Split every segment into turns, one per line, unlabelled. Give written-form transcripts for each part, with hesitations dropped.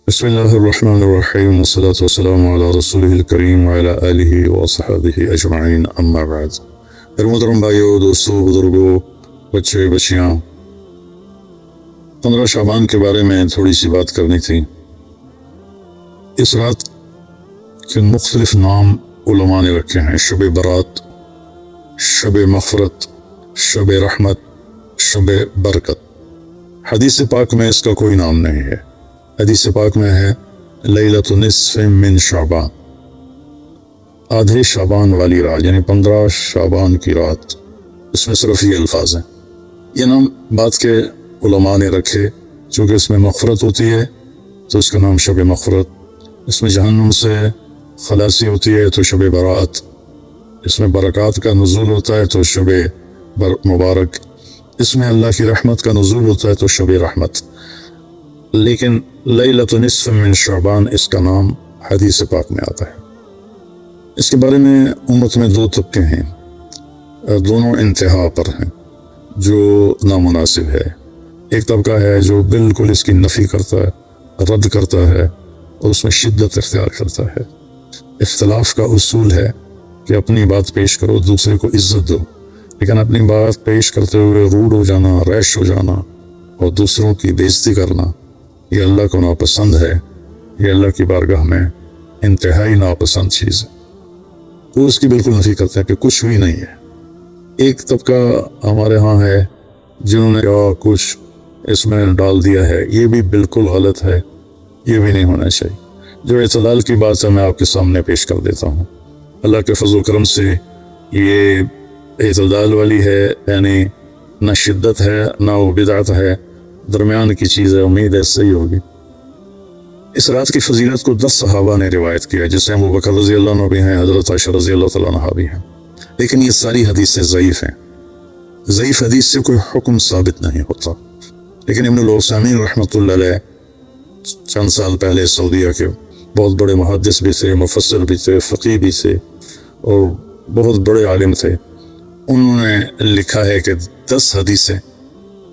بسم اللہ الرحمن الرحیم والصلاة والسلام علی رسولہ الکریم وعلی آلہ وصحبہ اجمعین اما بعد۔ میرے محترم بھائیو، دوستو، بزرگو، بچے بچیاں، 15 شعبان کے بارے میں تھوڑی سی بات کرنی تھی۔ اس رات کے مختلف نام علماء نے رکھے ہیں: شب برات، شب مغفرت، شب رحمت، شب برکت۔ حدیث پاک میں اس کا کوئی نام نہیں ہے۔ حدیث پاک میں ہے لیلۃ نصف من شعبان، آدھے شعبان والی رات، یعنی 15 شعبان کی رات۔ اس میں صرف یہ الفاظ ہیں۔ یہ نام بعد کے علماء نے رکھے چونکہ اس میں مغفرت ہوتی ہے تو اس کا نام شب مغفرت، اس میں جہنم سے خلاصی ہوتی ہے تو شب برات، اس میں برکات کا نزول ہوتا ہے تو شب مبارک، اس میں اللہ کی رحمت کا نزول ہوتا ہے تو شب رحمت۔ لیکن لیلۃ نصف من شعبان اس کا نام حدیث پاک میں آتا ہے۔ اس کے بارے میں امت میں 2 طبقے ہیں، دونوں انتہا پر ہیں، جو نامناسب ہے۔ ایک طبقہ ہے جو بالکل اس کی نفی کرتا ہے، رد کرتا ہے اور اس میں شدت اختیار کرتا ہے۔ اختلاف کا اصول ہے کہ اپنی بات پیش کرو، دوسرے کو عزت دو، لیکن اپنی بات پیش کرتے ہوئے روڈ ہو جانا، ریش ہو جانا اور دوسروں کی بےعزتی کرنا، یہ اللہ کو ناپسند ہے، یہ اللہ کی بارگاہ میں انتہائی ناپسند چیز ہے۔ وہ اس کی بالکل نفی کرتے ہیں کہ کچھ بھی نہیں ہے۔ ایک طبقہ ہمارے ہاں ہے جنہوں نے کچھ اس میں ڈال دیا ہے، یہ بھی بالکل غلط ہے، یہ بھی نہیں ہونا چاہیے۔ جو اعتدال کی بات ہے میں آپ کے سامنے پیش کر دیتا ہوں۔ اللہ کے فضل و کرم سے یہ اعتدال والی ہے، یعنی نہ شدت ہے نہ وہ بدعت ہے، درمیان کی چیز ہے، امید ہے صحیح ہوگی۔ اس رات کی فضیلت کو 10 صحابہ نے روایت کیا، جس سے ابو بکر رضی اللہ عنہ بھی ہیں، حضرت عائشہ رضی اللہ تعالیٰ عنہا بھی ہیں، لیکن یہ ساری حدیثیں ضعیف ہیں۔ ضعیف حدیث سے کوئی حکم ثابت نہیں ہوتا۔ لیکن ابن العثیمین رحمۃ اللہ علیہ چند سال پہلے سعودیہ کے بہت بڑے محدث بھی تھے، مفسر بھی تھے، فقیہ بھی تھے اور بہت بڑے عالم تھے۔ انہوں نے لکھا ہے کہ 10 حدیثیں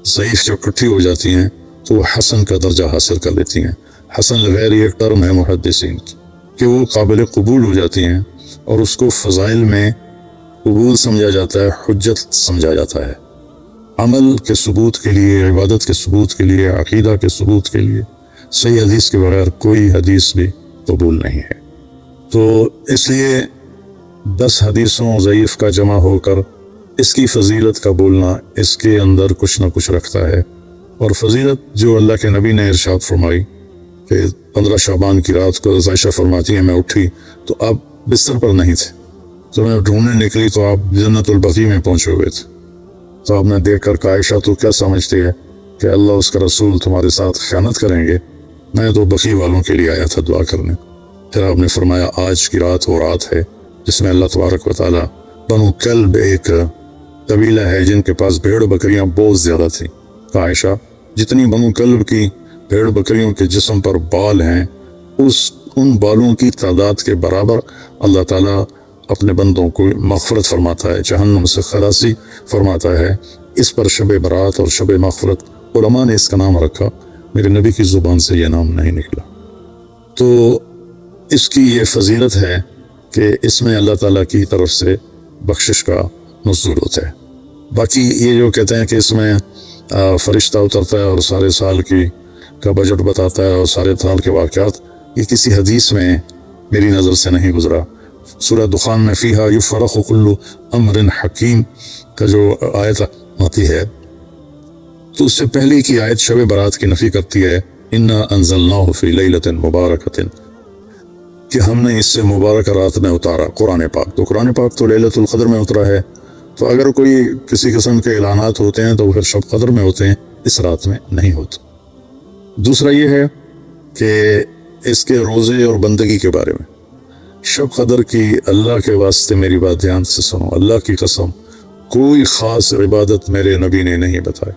ضعیف جو اکٹھی ہو جاتی ہیں تو وہ حسن کا درجہ حاصل کر لیتی ہیں۔ حسن لغیر ایک ٹرم ہے محدثین کی کہ وہ قابل قبول ہو جاتی ہیں اور اس کو فضائل میں قبول سمجھا جاتا ہے، حجت سمجھا جاتا ہے۔ عمل کے ثبوت کے لیے، عبادت کے ثبوت کے لیے، عقیدہ کے ثبوت کے لیے صحیح حدیث کے بغیر کوئی حدیث بھی قبول نہیں ہے۔ تو اس لیے 10 حدیثوں ضعیف کا جمع ہو کر اس کی فضیلت کا بولنا اس کے اندر کچھ نہ کچھ رکھتا ہے۔ اور فضیلت جو اللہ کے نبی نے ارشاد فرمائی کہ 15 شعبان کی رات کو عائشہ فرماتی ہیں میں اٹھی تو آپ بستر پر نہیں تھے، تو میں ڈھونڈنے نکلی تو آپ جنت البقیع میں پہنچے ہوئے تھے۔ تو آپ نے دیکھ کر کہا عائشہ تو کیا سمجھتی ہے کہ اللہ اس کا رسول تمہارے ساتھ خیانت کریں گے؟ میں تو بقیع والوں کے لیے آیا تھا دعا کرنے۔ پھر آپ نے فرمایا آج کی رات وہ رات ہے جس میں اللہ تبارک و تعالیٰ بنو کلب ایک قبیلہ ہے جن کے پاس بھیڑ بکریاں بہت زیادہ تھیں۔ کہا عائشہ جتنی بنو کلب کی بھیڑ بکریوں کے جسم پر بال ہیں ان بالوں کی تعداد کے برابر اللہ تعالیٰ اپنے بندوں کو مغفرت فرماتا ہے، جہنم سے خلاصی فرماتا ہے۔ اس پر شب برات اور شب مغفرت علماء نے اس کا نام رکھا، میرے نبی کی زبان سے یہ نام نہیں نکلا۔ تو اس کی یہ فضیلت ہے کہ اس میں اللہ تعالیٰ کی طرف سے بخشش کا نزول ہوتا ہے۔ باقی یہ جو کہتے ہیں کہ اس میں فرشتہ اترتا ہے اور سارے سال کا بجٹ بتاتا ہے اور سارے سال کے واقعات، یہ کسی حدیث میں میری نظر سے نہیں گزرا۔ سورہ دخان میں فیہا یفرق کل امر حکیم کا جو آیت آتی ہے تو اس سے پہلے کی آیت شب برات کی نفی کرتی ہے، انا انزلناہ فی لیلۃ مبارکۃ، کہ ہم نے اس سے مبارک رات میں اتارا قرآن پاک۔ تو قرآن پاک تو لیلۃ القدر میں اترا ہے، تو اگر کوئی کسی قسم کے اعلانات ہوتے ہیں تو پھر شب قدر میں ہوتے ہیں، اس رات میں نہیں ہوتے۔ دوسرا یہ ہے کہ اس کے روزے اور بندگی کے بارے میں، شب قدر کی اللہ کے واسطے میری بات دھیان سے سنو، اللہ کی قسم کوئی خاص عبادت میرے نبی نے نہیں بتائی،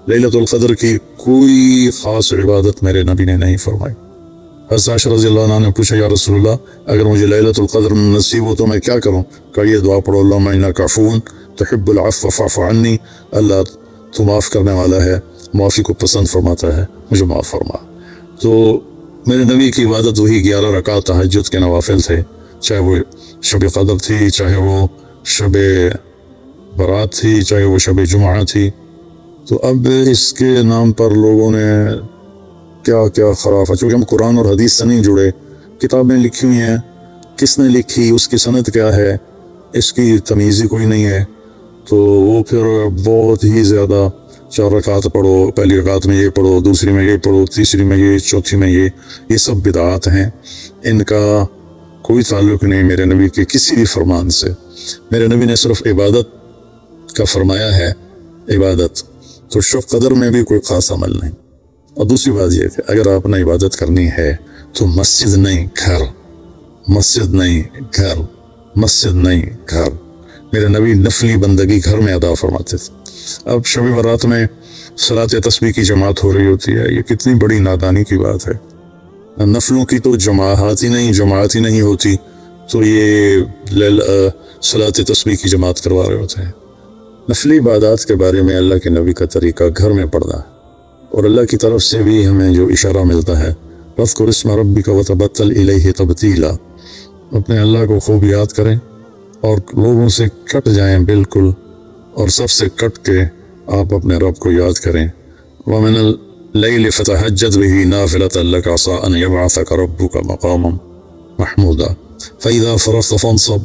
لیلۃ القدر کی کوئی خاص عبادت میرے نبی نے نہیں فرمائی۔ حضرت عائشہ رضی اللہ عنہ نے پوچھا یا رسول اللہ اگر مجھے لیلۃ القدر نصیب ہو تو میں کیا کروں؟ کہ یہ دعا پڑھو اللہم انک عفو تحب العفو فاعف عنی، اللہ تو معاف کرنے والا ہے، معافی کو پسند فرماتا ہے، مجھے معاف فرما۔ تو میرے نبی کی عبادت وہی 11 رکعت تہجد کے نوافل تھے، چاہے وہ شب قدر تھی، چاہے وہ شب برات تھی، چاہے وہ شب جمعہ تھی۔ تو اب اس کے نام پر لوگوں نے کیا کیا خرافہ، چونکہ ہم قرآن اور حدیث سے نہیں جڑے، کتابیں لکھی ہوئی ہیں، کس نے لکھی، اس کی سند کیا ہے، اس کی تمیز ہی کوئی نہیں ہے، تو وہ پھر بہت ہی زیادہ 4 رکعت پڑھو، پہلی رکعت میں یہ پڑھو، دوسری میں یہ پڑھو، تیسری میں یہ، چوتھی میں یہ سب بدعات ہیں، ان کا کوئی تعلق نہیں میرے نبی کے کسی بھی فرمان سے۔ میرے نبی نے صرف عبادت کا فرمایا ہے، عبادت، تو شب قدر میں بھی کوئی خاص عمل نہیں۔ اور دوسری بات یہ کہ اگر آپ نے عبادت کرنی ہے تو مسجد نہیں گھر، مسجد نہیں گھر، مسجد نہیں گھر۔ میرے نبی نفلی بندگی گھر میں ادا فرماتے تھے۔ اب شب برات میں صلاۃ تسبیح کی جماعت ہو رہی ہوتی ہے، یہ کتنی بڑی نادانی کی بات ہے۔ نفلوں کی تو جماعت ہی نہیں ہوتی، تو یہ صلاۃ تسبیح کی جماعت کروا رہے ہوتے ہیں۔ نفلی عبادات کے بارے میں اللہ کے نبی کا طریقہ گھر میں پڑھنا ہے، اور اللہ کی طرف سے بھی ہمیں جو اشارہ ملتا ہے، وَاذْكُرِ اسْمَ رَبِّكَ وَتَبَتَّلْ إِلَيْهِ تَبْتِيلًا، اپنے اللہ کو خوب یاد کریں اور لوگوں سے کٹ جائیں بالکل، اور سب سے کٹ کے آپ اپنے رب کو یاد کریں۔ وَمِنَ اللَّيْلِ فَتَهَجَّدْ بِهِ نَافِلَةً لَكَ عَسَىٰ أَن يَبْعَثَكَ رَبُّكَ مَقَامًا مَحْمُودًا فَإِذَا فَرَغْتَ فَانصَبْ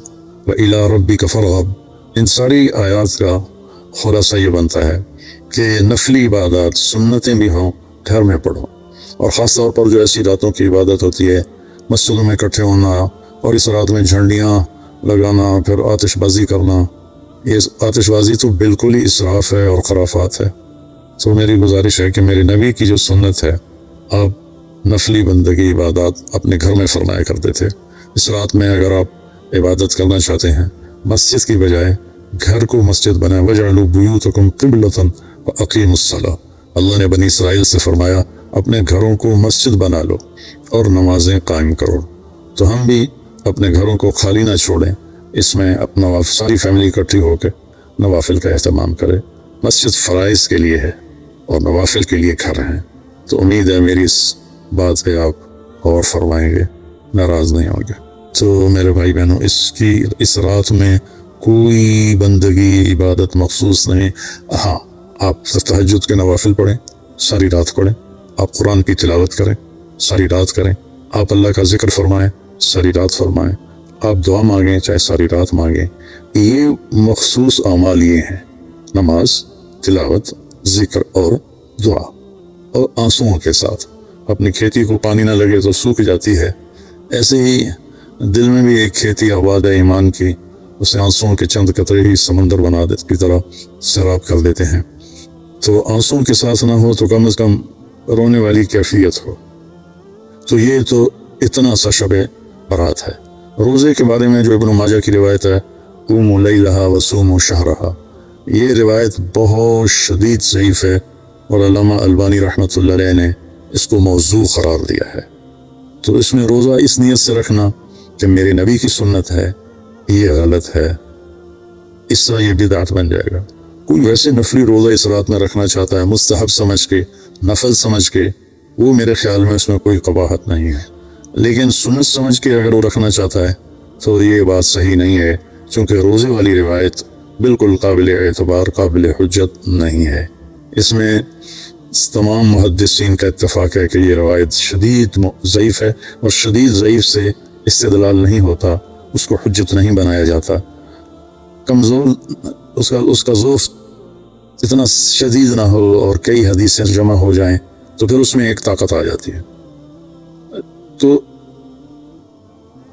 وَإِلَىٰ رَبِّكَ فَارْغَب۔ ان ساری آیات کا خلاصہ یہ بنتا ہے کہ نفلی عبادات سنتیں بھی ہوں گھر میں پڑھو، اور خاص طور پر جو ایسی راتوں کی عبادت ہوتی ہے، مسجدوں میں اکٹھے ہونا اور اس رات میں جھنڈیاں لگانا، پھر آتش بازی کرنا، یہ آتش بازی تو بالکل ہی اسراف ہے اور خرافات ہے۔ تو میری گزارش ہے کہ میرے نبی کی جو سنت ہے، آپ نفلی بندگی عبادات اپنے گھر میں فرمایا کرتے تھے۔ اس رات میں اگر آپ عبادت کرنا چاہتے ہیں، مسجد کی بجائے گھر کو مسجد بنائیں۔ وَاجْعَلُوا بُيُوتَكُمْ قِبْلَةً وَأَقِيمُوا الصَّلَاةَ۔ اللہ نے بنی اسرائیل سے فرمایا اپنے گھروں کو مسجد بنا لو اور نمازیں قائم کرو۔ تو ہم بھی اپنے گھروں کو خالی نہ چھوڑیں، اس میں اپنا ساری فیملی اکٹھی ہو کے نوافل کا اہتمام کرے۔ مسجد فرائض کے لیے ہے اور نوافل کے لیے گھر ہیں۔ تو امید ہے میری اس بات پہ آپ غور فرمائیں گے، ناراض نہیں ہوں گے۔ تو میرے بھائی بہنوں، اس رات میں کوئی بندگی عبادت مخصوص نہیں۔ ہاں، آپ تہجد کے نوافل پڑھیں، ساری رات پڑھیں، آپ قرآن کی تلاوت کریں، ساری رات کریں، آپ اللہ کا ذکر فرمائیں، ساری رات فرمائیں، آپ دعا مانگیں، چاہے ساری رات مانگیں۔ یہ مخصوص اعمال یہ ہیں: نماز، تلاوت، ذکر اور دعا، اور آنسوؤں کے ساتھ۔ اپنی کھیتی کو پانی نہ لگے تو سوکھ جاتی ہے، ایسے ہی دل میں بھی ایک کھیتی آباد ہے ایمان کی، اسے آنسوؤں کے چند قطرے ہی سمندر بنا دیتے کی طرح سیراب کر دیتے ہیں۔ تو آنسوؤں کے ساتھ نہ ہو تو کم از کم رونے والی کیفیت ہو۔ تو یہ تو اتنا سا شب برات ہے۔ روزے کے بارے میں جو ابن ماجہ کی روایت ہے، قوموا لیلہا وصوموا شہرہا، یہ روایت بہت شدید ضعیف ہے، اور علامہ البانی رحمۃ اللہ علیہ نے اس کو موضوع قرار دیا ہے۔ تو اس میں روزہ اس نیت سے رکھنا کہ میرے نبی کی سنت ہے، یہ غلط ہے، اس طرح یہ بدعت بن جائے گا۔ کوئی ویسے نفلی روزہ اس رات میں رکھنا چاہتا ہے مستحب سمجھ کے، نفل سمجھ کے، وہ میرے خیال میں اس میں کوئی قباحت نہیں ہے، لیکن سنت سمجھ کے اگر وہ رکھنا چاہتا ہے تو یہ بات صحیح نہیں ہے، چونکہ روزے والی روایت بالکل قابل اعتبار، قابل حجت نہیں ہے۔ اس میں تمام محدثین کا اتفاق ہے کہ یہ روایت شدید ضعیف ہے، اور شدید ضعیف سے استدلال نہیں ہوتا، اس کو حجت نہیں بنایا جاتا۔ کمزور اس کا ضعف اتنا شدید نہ ہو اور کئی حدیثیں جمع ہو جائیں تو پھر اس میں ایک طاقت آ جاتی ہے۔ تو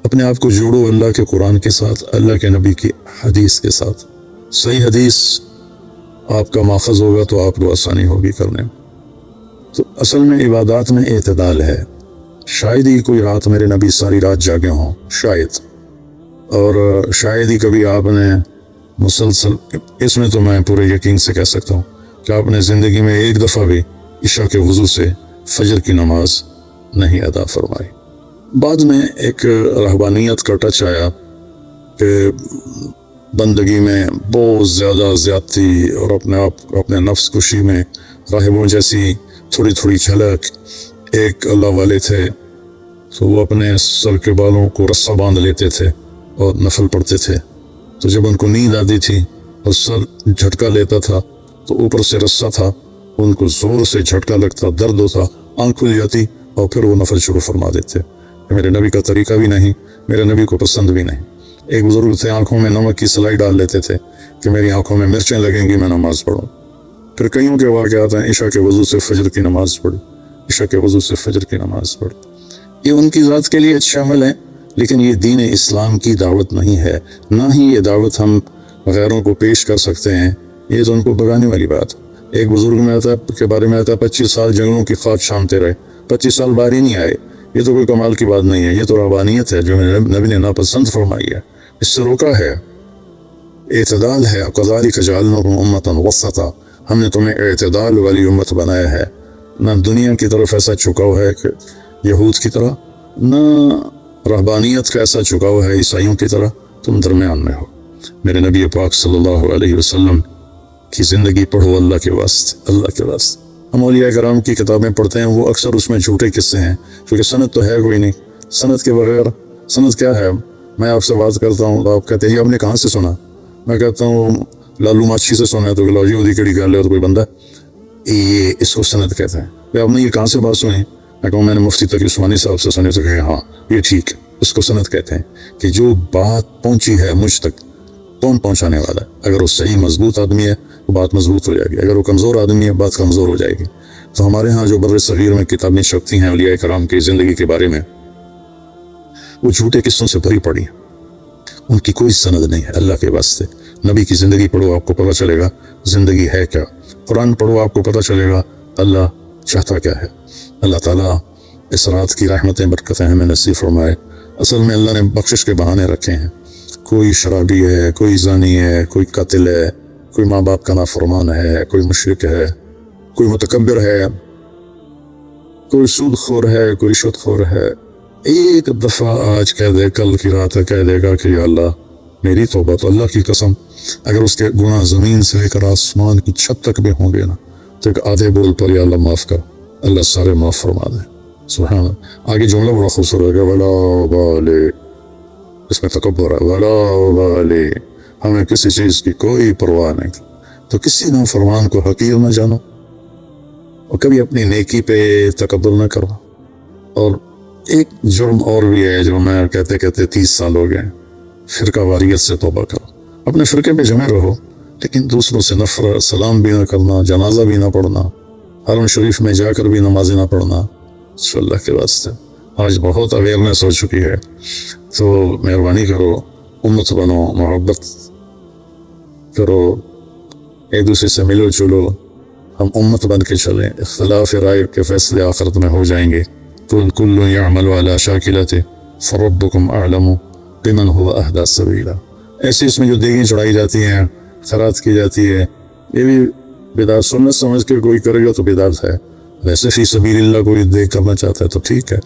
اپنے آپ کو جوڑو اللہ کے قرآن کے ساتھ، اللہ کے نبی کی حدیث کے ساتھ۔ صحیح حدیث آپ کا ماخذ ہوگا تو آپ کو آسانی ہوگی کرنے میں۔ تو اصل میں عبادات میں اعتدال ہے۔ شاید ہی کوئی رات میرے نبی ساری رات جاگے ہوں، شاید، اور شاید ہی کبھی آپ نے مسلسل، اس میں تو میں پورے یقین سے کہہ سکتا ہوں کہ آپ نے زندگی میں ایک دفعہ بھی عشاء کے وضو سے فجر کی نماز نہیں ادا فرمائی۔ بعد میں ایک رہبانیت کا ٹچ آیا کہ بندگی میں بہت زیادہ زیادتی اور اپنے نفس کشی میں راہبوں جیسی تھوڑی تھوڑی جھلک۔ ایک اللہ والے تھے، تو وہ اپنے سر کے بالوں کو رسہ باندھ لیتے تھے اور نفل پڑھتے تھے. تو جب ان کو نیند آتی تھی اور سر جھٹکا لیتا تھا تو اوپر سے رسہ تھا، ان کو زور سے جھٹکا لگتا، درد ہوتا، آنکھ کھل جاتی اور پھر وہ نفل شروع فرما دیتے. میرے نبی کا طریقہ بھی نہیں، میرے نبی کو پسند بھی نہیں. ایک بزرگ تھے، آنکھوں میں نمک کی سلائی ڈال لیتے تھے کہ میری آنکھوں میں مرچیں لگیں گی، میں نماز پڑھوں. پھر کئیوں کے واقعات ہیں، عشاء کے وضو سے فجر کی نماز پڑھی، عشاء کے وضو سے فجر کی نماز پڑھی. یہ ان کی ذات کے لیے اچھا عمل ہے، لیکن یہ دین اسلام کی دعوت نہیں ہے، نہ ہی یہ دعوت ہم غیروں کو پیش کر سکتے ہیں. یہ تو ان کو بگانے والی بات. ایک بزرگ میں آتا کے بارے میں آتا 25 سال جنگلوں کی خاک چھانتے رہے، 25 سال باہر ہی نہیں آئے. یہ تو کوئی کمال کی بات نہیں ہے، یہ تو رہبانیت ہے جو نبی نے ناپسند فرمائی ہے، اس سے روکا ہے. اعتدال ہے. وَكَذَلِكَ جَعَلْنَاكُمْ أُمَّةً وَسَطًا، ہم نے تمہیں اعتدال والی امت بنایا ہے. نہ دنیا کی طرف ایسا جھکاؤ ہے کہ یہود کی طرح، نہ رہبانیت کا ایسا جھکاؤ ہے عیسائیوں کی طرح، تم درمیان میں ہو. میرے نبی پاک صلی اللہ علیہ وسلم کی زندگی پڑھو اللہ کے واسطے، اللہ کے واسطے. ہم اولیاء کرام کی کتابیں پڑھتے ہیں، وہ اکثر اس میں جھوٹے قصے ہیں، کیونکہ سند تو ہے کوئی نہیں. سند کے بغیر، سند کیا ہے؟ میں آپ سے بات کرتا ہوں تو آپ کہتے ہیں یہ آپ نے کہاں سے سنا؟ میں کہتا ہوں لالو ماچھی سے سنا ہے، تو لو جی کیڑی گل ہے، تو کوئی بندہ یہ اس کو سند کہتے ہیں. کہ آپ نے یہ کہاں سے بات سنی؟ میں کہوں میں نے مفتی تقی عثمانی صاحب سے سنی. تو کہے ہاں یہ ٹھیک ہے، اس کو سند کہتے ہیں. کہ جو بات پہنچی ہے مجھ تک، کون پہنچانے والا ہے؟ اگر وہ صحیح مضبوط آدمی ہے وہ بات مضبوط ہو جائے گی، اگر وہ کمزور آدمی ہے بات کمزور ہو جائے گی. تو ہمارے ہاں جو بر صغیر میں کتابیں چھپتی ہیں اولیاء کرام کی زندگی کے بارے میں، وہ جھوٹے قصوں سے بھری پڑی ہیں، ان کی کوئی سند نہیں ہے. اللہ کے واسطے نبی کی زندگی پڑھو، آپ کو پتہ چلے گا زندگی ہے کیا. قرآن پڑھو، آپ کو پتہ چلے گا اللہ چاہتا کیا ہے. اللہ تعالیٰ اس رات کی رحمتیں برکتیں ہمیں نصیب فرمائے. اصل میں اللہ نے بخشش کے بہانے رکھے ہیں. کوئی شرابی ہے، کوئی زانی ہے، کوئی قاتل ہے، کوئی ماں باپ کا نافرمان ہے، کوئی مشرک ہے، کوئی متکبر ہے، کوئی سود خور ہے، کوئی رشوت خور ہے. ایک دفعہ آج کہہ دے، کل کی رات ہے کہہ دے گا کہ یا اللہ میری توبہ. تو اللہ کی قسم اگر اس کے گناہ زمین سے لے کر آسمان کی چھت تک بھی ہوں گے نا، تو ایک آدھے بول پر یا اللہ معاف کر، اللہ سارے معاف فرما دے. سبحان اللہ. آگے جملہ بڑا خوبصورت ہے، ولا بالے، اس میں تکبر ہے، ولا بالے، ہمیں کسی چیز کی کوئی پرواہ نہیں. تو کسی نافرمان کو حقیر نہ جانو، اور کبھی اپنی نیکی پہ تکبر نہ کرو. اور ایک جرم اور بھی ہے جو میں کہتے کہتے 30 سال ہو گئے، فرقہ واریت سے توبہ کرو. اپنے فرقے پہ جمع رہو، لیکن دوسروں سے نفرت، سلام بھی نہ کرنا، جنازہ بھی نہ پڑھنا، حرم شریف میں جا کر بھی نمازیں نہ پڑھنا. صلی اللہ کے واسطے آج بہت اویئرنیس ہو چکی ہے، تو مہربانی کرو، امت بنو، محبت کرو، ایک دوسرے سے ملو جلو، ہم امت بن کے چلیں. اختلاف رائے کے فیصلے آخرت میں ہو جائیں گے. کل یعمل علی شاکلتہ فربکم اعلم بمن هو اہدی سبیلا. ایسے اس میں جو دیگیں چڑھائی جاتی ہیں، خیرات کی جاتی ہے، یہ بھی بدعت سنت سمجھ کے کوئی کرے گا تو بدعت ہے. ویسے فی سبیل اللہ کوئی دیگ کرنا چاہتا ہے تو ٹھیک ہے.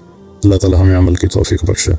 اللہ تعالی ہمیں عمل کی توفیق بخشے.